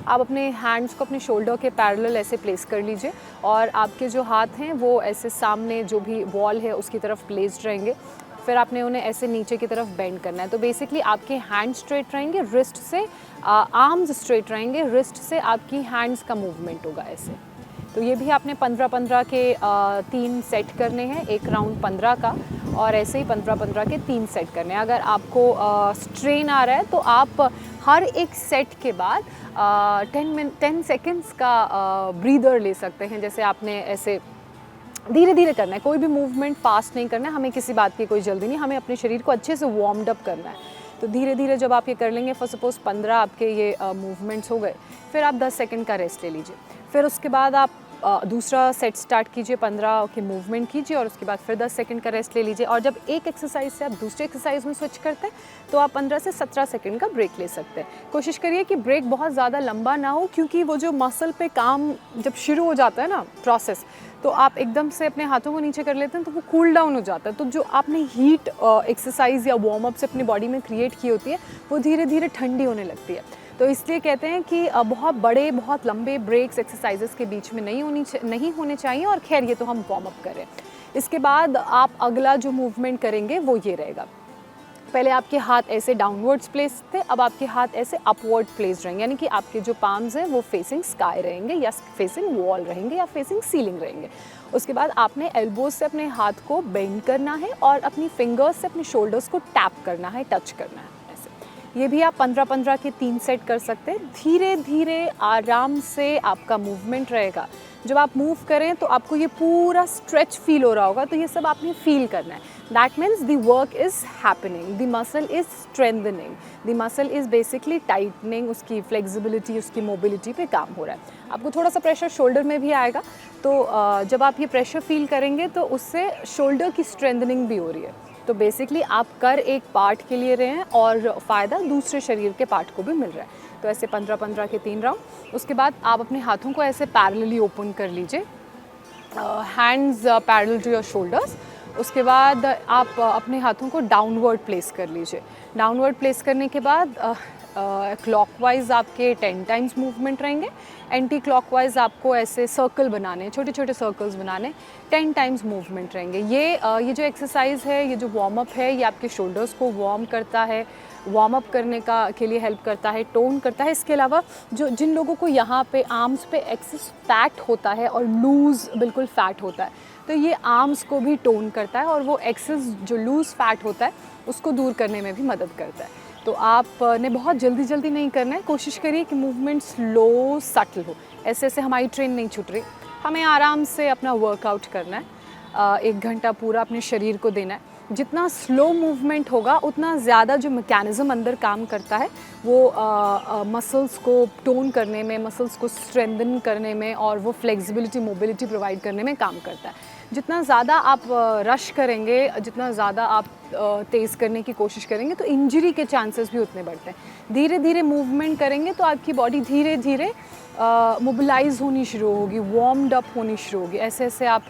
आप अपने हैंड्स को अपने शोल्डर के पैरेलल ऐसे प्लेस कर लीजिए और आपके जो हाथ हैं वो ऐसे सामने जो भी वॉल है उसकी तरफ प्लेस्ड रहेंगे। फिर आपने उन्हें ऐसे नीचे की तरफ बेंड करना है। तो बेसिकली आपके हैंड स्ट्रेट रहेंगे, रिस्ट से आर्म्स स्ट्रेट रहेंगे, रिस्ट से आपकी हैंड्स का मूवमेंट होगा ऐसे। तो ये भी आपने 15-15 के 3 सेट करने हैं, एक राउंड 15 का और ऐसे ही 15-15 के 3 सेट करने हैं। अगर आपको स्ट्रेन आ रहा है तो आप हर एक सेट के बाद 10 सेकेंड्स का ब्रीदर ले सकते हैं। जैसे आपने ऐसे धीरे धीरे करना है, कोई भी मूवमेंट फास्ट नहीं करना है, हमें किसी बात की कोई जल्दी नहीं, हमें अपने शरीर को अच्छे से वार्म्ड अप करना है। तो धीरे धीरे जब आप ये कर लेंगे, फॉर सपोज 15 आपके ये मूवमेंट्स हो गए, फिर आप 10 सेकंड का रेस्ट ले लीजिए। फिर उसके बाद आप दूसरा सेट स्टार्ट कीजिए, 15 के मूवमेंट कीजिए और उसके बाद फिर 10 सेकंड का रेस्ट ले लीजिए। और जब एक एक्सरसाइज से आप दूसरे एक्सरसाइज में स्विच करते हैं तो आप 15 से 17 सेकंड का ब्रेक ले सकते हैं। कोशिश करिए कि ब्रेक बहुत ज़्यादा लंबा ना हो, क्योंकि वो जो मसल पे काम जब शुरू हो जाता है ना प्रोसेस, तो आप एकदम से अपने हाथों को नीचे कर लेते हैं तो वो कूल डाउन हो जाता है। तो जो आपने हीट एक्सरसाइज या वार्म अप से अपनी बॉडी में क्रिएट की होती है वो धीरे धीरे ठंडी होने लगती है। तो इसलिए कहते हैं कि बहुत बड़े बहुत लंबे ब्रेक्स एक्सरसाइजेस के बीच में नहीं होने चाहिए। और खैर ये तो हम वार्म अप करें। इसके बाद आप अगला जो मूवमेंट करेंगे वो ये रहेगा। पहले आपके हाथ ऐसे डाउनवर्ड्स प्लेस थे, अब आपके हाथ ऐसे अपवर्ड प्लेस रहेंगे, यानी कि आपके जो पाम्स हैं वो फेसिंग स्काई रहेंगे या फेसिंग वॉल रहेंगे या फेसिंग सीलिंग रहेंगे। उसके बाद आपने एल्बोज से अपने हाथ को बेंड करना है और अपनी फिंगर्स से अपने शोल्डर्स को टैप करना है, टच करना है ऐसे। ये भी आप 15-15 के 3 सेट कर सकते हैं। धीरे धीरे आराम से आपका मूवमेंट रहेगा। जब आप मूव करें तो आपको ये पूरा स्ट्रेच फील हो रहा होगा, तो ये सब आपने फील करना है। That means the work is happening, the muscle is strengthening, the muscle is basically tightening, उसकी फ्लेक्सिबिलिटी, उसकी मोबिलिटी पे काम हो रहा है। आपको थोड़ा सा प्रेशर शोल्डर में भी आएगा, तो जब आप ये प्रेशर फील करेंगे तो उससे शोल्डर की स्ट्रेंथनिंग भी हो रही है। तो बेसिकली आप कर एक पार्ट के लिए रहे हैं और फ़ायदा दूसरे शरीर के पार्ट को भी मिल रहा है। तो ऐसे 15-15 के 3 राउंड। उसके बाद आप अपने हाथों को ऐसे पैरेलली ओपन कर लीजिए, hands parallel to your shoulders. उसके बाद आप अपने हाथों को डाउनवर्ड प्लेस कर लीजिए। डाउनवर्ड प्लेस करने के बाद क्लॉकवाइज आपके 10 टाइम्स मूवमेंट रहेंगे। एंटी क्लॉकवाइज आपको ऐसे सर्कल बनाने, छोटे छोटे सर्कल्स बनाने, 10 टाइम्स मूवमेंट रहेंगे। ये जो एक्सरसाइज है, ये जो वार्म अप है, ये आपके शोल्डर्स को वार्म करता है, वार्म अप करने के लिए हेल्प करता है, टोन करता है। इसके अलावा जिन लोगों को यहाँ पे आर्म्स पे एक्सेस फैट होता है और लूज़ बिल्कुल फैट होता है, तो ये आर्म्स को भी टोन करता है और वो एक्सेस जो लूज़ फैट होता है उसको दूर करने में भी मदद करता है। तो आपने बहुत जल्दी नहीं करना है, कोशिश करिए कि मूवमेंट स्लो सटल हो। ऐसे ऐसे हमारी ट्रेन नहीं छूट रही, हमें आराम से अपना वर्कआउट करना है। 1 घंटा पूरा अपने शरीर को देना है। जितना स्लो मूवमेंट होगा उतना ज़्यादा जो मैकेनिज़्म अंदर काम करता है वो मसल्स को टोन करने में, मसल्स को स्ट्रेंथन करने में और वो फ्लेक्सिबिलिटी, मोबिलिटी प्रोवाइड करने में काम करता है। जितना ज़्यादा आप रश करेंगे, जितना ज़्यादा आप तेज़ करने की कोशिश करेंगे तो इंजरी के चांसेस भी उतने बढ़ते हैं। धीरे धीरे मूवमेंट करेंगे तो आपकी बॉडी धीरे धीरे मोबिलाइज होनी शुरू होगी, वार्म्ड अप होनी शुरू होगी। ऐसे ऐसे आप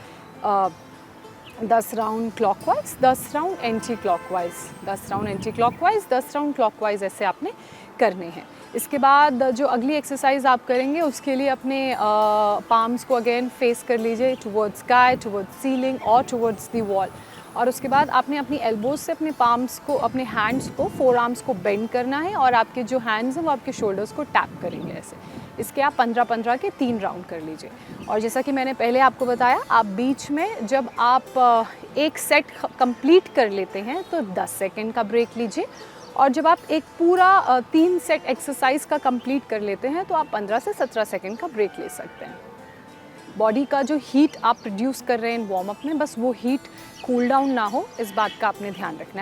10 round clockwise, 10 round anti clockwise, 10 round anti clockwise, 10 round clockwise, ऐसे आपने करने हैं। इसके बाद जो अगली एक्सरसाइज आप करेंगे उसके लिए अपने पाम्स को अगेन फेस कर लीजिए टुवर्ड्स स्काई, टुवर्ड्स सीलिंग और टुवर्ड्स दी वॉल। और उसके बाद आपने अपनी एल्बोज से अपने पाम्स को, अपने हैंड्स को, फोर आर्म्स को बेंड करना है और आपके जो हैंड्स हैं वो आपके शोल्डर्स को टैप करेंगे ऐसे। इसके आप 15-15 के 3 राउंड कर लीजिए। और जैसा कि मैंने पहले आपको बताया, आप बीच में जब आप एक सेट कंप्लीट कर लेते हैं तो 10 सेकंड का ब्रेक लीजिए। और जब आप एक पूरा 3 सेट एक्सरसाइज का कंप्लीट कर लेते हैं तो आप 15 से 17 सेकंड का ब्रेक ले सकते हैं। बॉडी का जो हीट आप प्रोड्यूस कर रहे हैं वार्म अप में, बस वो हीट कूल डाउन ना हो, इस बात का आपने ध्यान रखना है।